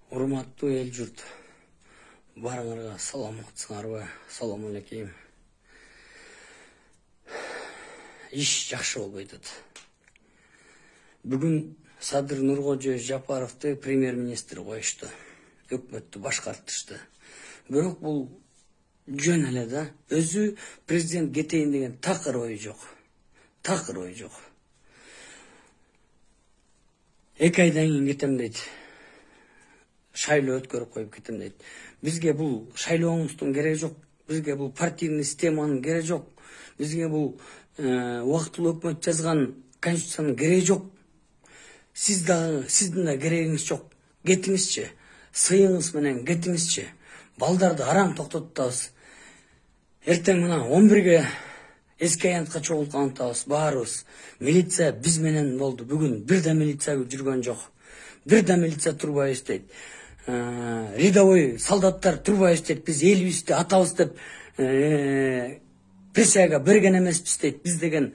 Урматтуу эл журт, барыңарга саламатсыңарбы? Саламу алейкум. Иш жакшы болбой атат. Бүгүн Садыр Нуркожо Жапаровду премьер-министр коюшту. Өкмөттү башкартышты. Бирок бул жөн эле да. Өзү президент кетейин деген такыр ою жок. Такыр ою жок. 2 айдан кийин кетем дейт. Шайлоо өткөрүп коюп кетем дейт. Бизге бул шайлооңуздун кереги жок. Бизге бул партийный системанын кереги жок. Бизге бул убактылуу өкмөт жазган конституциянын кереги жок. Сиздин да керегиңиз жок. Кетиңизчи. Сыйыңыз менен кетиңизчи. Балдарды арам токтотуп атабыз. Эртең мына 11-ге эски аянтка чогулткан атабыз баарыбыз. Милиция биз менен болду. Бүгүн бир да милиция жүргөн жок. Бир да милиция турбайбыз дейт. Рядовой солдаттар турбайбыз дейт. Биз элибизди атабыз деп присяга берген эмеспиз дейт. Биз деген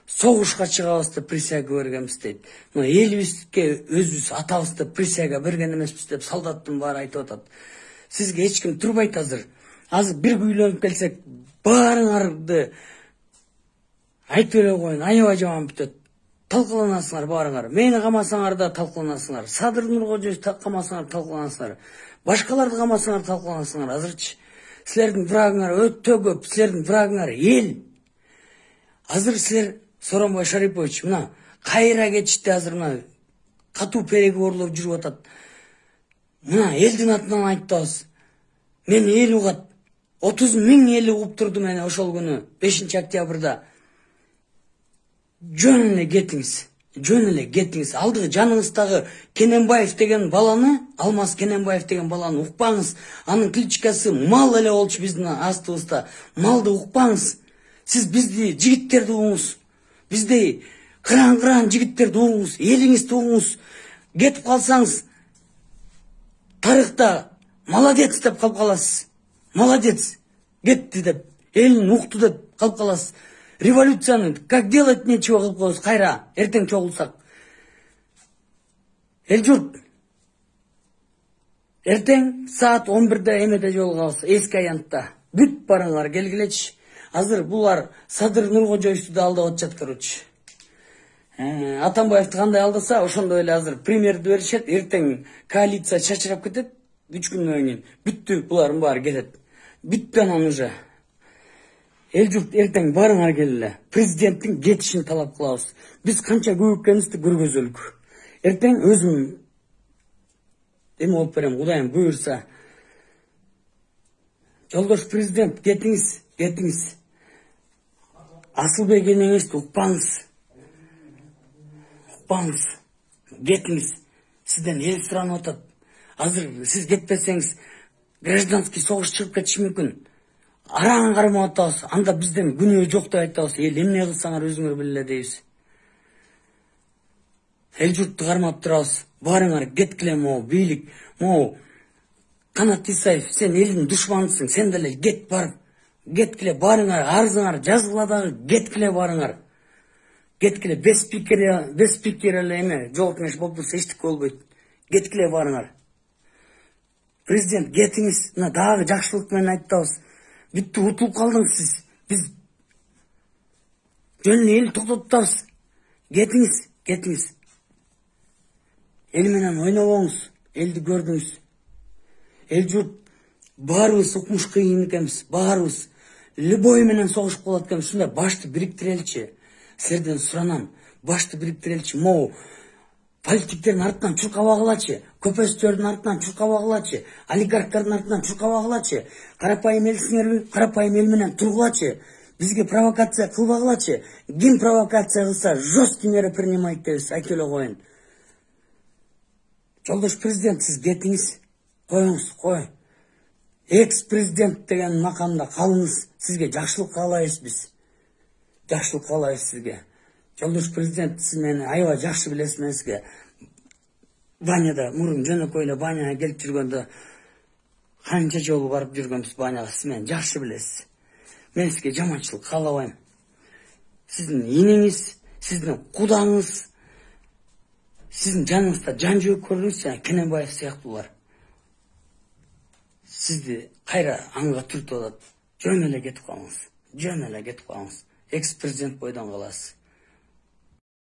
согушка чыгабыз деп присяга бергенбиз дейт. Мына элибизге өзүбүз атабыз деп присяга берген эмеспиз деп солдаттын баары айтып атат. Сизге эч ким турбайт азыр. Азыр бир күйлөнүп келсек, баарыңарды айтып эле коеюн, аябай жаман бүтөт. Талкаланасыңар баарыңар. Мени камасаңар да талкаланасыңар. Садыр Нуркожоевду камасаңар талкаланасыңар. Башкаларды камасаңар талкаланасыңар. Азырчы силердин врагыңар өтө көп. Силердин врагыңар эл. Азыр силер Сооронбай Шарипович мына кайра кетишти, азыр мына катуу переговорлор жүрүп атат. Мына элдин атынан айтабыз. Мени эл угат. 30 000 эл угуп турду мени ошол күнү 5 октябрда. Жөн эле кетиңиз. Жөн эле кетиңиз. Алдыгы жаныңыздагы Кененбаев деген баланы, Алмаз Кененбаев деген баланы укпаңыз. Анын кличкасы мал эле болчу биздин астыбызда. Малды укпаңыз. Сиз бизди жигиттерди угуңуз. Бизди кыран жигиттерди угуңуз. Элиңизди угуңуз. Кетип калсаңыз тарыхта молодец деп калып каласыз. Молодец. Кетти деп, элин укту деп калып каласыз. Революцияны как делать нечего кылып коебуз кайра эртең чогулсак. Эл журт. Эртең саат 11-де эмеде жолугабыз, эски аянтта. Бүт барыңар келгилечи. Азыр булар Садыр Нуркожоевду да алдап атышат көрүчү. Атамбаевди кандай алдаса, ошондой эле азыр премьерди беришет. Эртең коалиция чачырап кетет. 3 күндөн кийин бүттү, булардын баары кетет. Бүттү анан уже. Эл журт эртең барыңар келеле. Президенттин кетишин талап кылабыз. Биз канча көп экенибизди көргөзөлүк. Эртең өзүм эме болуп берем, Кудайым буйрса. Жолдош президент, кетиңиз, кетиңиз. Асылбек энеңизди укпаңыз. Укпаңыз. Кетиңиз. Сизден эл суранып атат. Азыр сиз кетпесеңиз гражданский согуш чыгып кетиши мүмкүн. Араң кармап атабыз. Анда бизден күнөө жок деп айтабыз. Эл эмне кылсаңар өзүңөр биле дейбиз. Эл журтту кармап турабыз. Барыңар кеткиле могу бийлик. Могу Канат Исаев, сен элдин душманысың. Сен деле кет барып. Кеткиле барыңар, арызыңар жазгыла дагы кеткиле барыңар. Кеткиле без спикера эле эме жогорку кеңеш болуп турса эчтеке болбойт. Кеткиле барыңар. Президент кетиңиз. Мына дагы жакшылык менен айтабыз. Бүттү, утулуп калдыңыз сиз. Биз жөн эле эл токтотуп атабыз. Кетиңиз, кетиңиз. Эл менен ойнобоңуз. Элди көрдүңүз. Эл журт баарыбыз укмуш кыйын экенбиз. Баарыбыз любой менен согушуп калат экенбиз. Ушундай башты бириктиреличи. Силерден суранам. Башты бириктиреличи. Могу политиктердин артынан чуркабагылачы, көпөстөрдүн артынан чуркабагылачы, олигархтардын артынан чуркабагылачы, карапайым элсиңерби, карапайым эл менен тургулачы, бизге провокация кылбагылачы. Ким провокация кылса, жесткий меры принимать дейбиз, айтып эле коеюн. Жолдош президент, сиз кетиңиз. Коюңуз, кой. Экс-президент деген макамда калыңыз. Сизге жакшылык каалайбыз биз. Жакшылык каалайбыз сизге. Жолдош президент, сиз мени аябай жакшы билесиз. Мен сизге баняда, мурун жөнөкөй эле баняга келип жүргөндө канча жолу барып жүргөнбүз баняга. Сиз мени жакшы билесиз. Мен сизге жаманчылык каалабайм. Сиздин энеңиз, сиздин кудаңыз, сиздин жаныңызда жан жөөкөрлөрүңүз жана Кененбаев сыяктуулар. сизди кайра аңга түртүп атат. Жөн эле кетип калыңыз. Жөн эле кетип калыңыз. Экс президент бойдон каласыз.